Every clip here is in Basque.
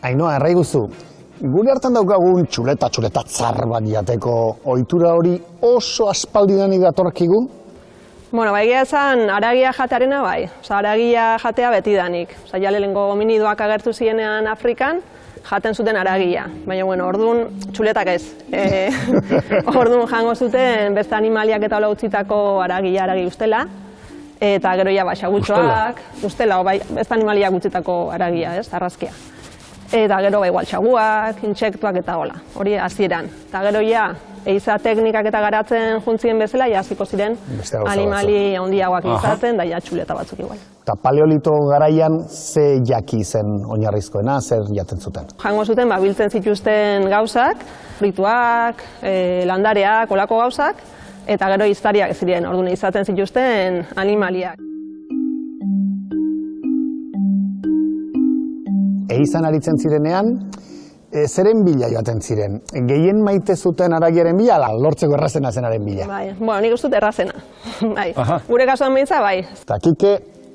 Ainhoa, erraiguzu, gure hartan daukagun txuleta tzar bat jateko ohitura hori oso aspaldidanik datorkigu? Bueno, egia esan, haragia jatearena bai. Haragia jatea betidanik. Ja lehenengo hominidoak agertu zirenean Afrikan, jaten zuten haragia. Baina, bueno, orduan txuletak ez. Orduan jango zuten beste animaliak eta hola utzitako haragi ustela. Eta gero ja xagutxoak, ustela, beste animaliak utzitako haragia, ez, arrazkia. Eta gero igual txaguak, intsektuak eta hola, hori hasieran. Eta gero ja, eiza teknikak eta garatzen juntzien bezala, ja hasiko ziren animali handiagoak izaten, da ja txuleta batzuk igual. Eta paleolito garaian ze jaki zen oinarrizkoena, zer jaten zuten? Jango zuten, biltzen zituzten gauzak, frituak, landareak, olako gauzak, eta gero iztariak ziren, orduan izaten zituzten animaliak. Eizan aritzen zirenean, zeren bila joaten ziren? Gehien maite zuten haragiaren bila, ala, lortzeko errazena zenaren bila? Bai, bueno, nik ustut errazena. Bai. Gure kasuan behintza, bai. Eta Kike,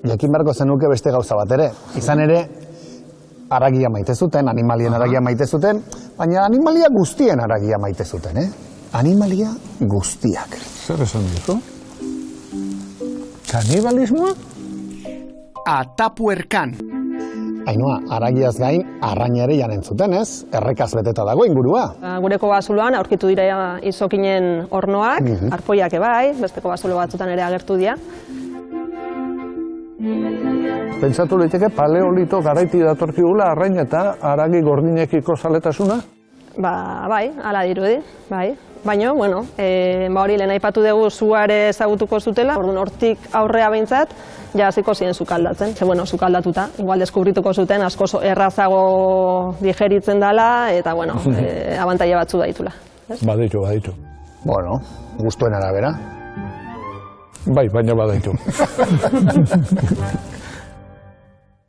jakin beharko zenuke beste gauza bat ere. Izan ere, haragia maite zuten, animalien haragia maite zuten, baina animalia guztien haragia maite zuten, Animalia guztiak. Zer esan duzu? Kanibalismoa? Atapuerkan. Ainhoa, haragiaz gain, arraina ere janen zuten, ez? Errekaz beteta dago ingurua. Gureko bazuloan aurkitu dira izokinen hornoak, arpoiak ebai, besteko bazulo batzutan ere agertu dira. Pentsatu liteke paleolito garaiti datorkigula arraina eta haragi gordinekiko zaletasuna? Bai, hala dirudi, bai. Baina, bueno, hori lehen aipatu dugu zuare ezagutuko zutela, orduan hortik aurrea behintzat, ja hasiko ziren sukaldatzen. Ze, bueno, sukaldatuta, igual deskubrituko zuten, asko errazago digeritzen dela, eta, bueno, abantaila batzu daitula. Baditu. Bueno, gustuen arabera. Bai, baina badaitu.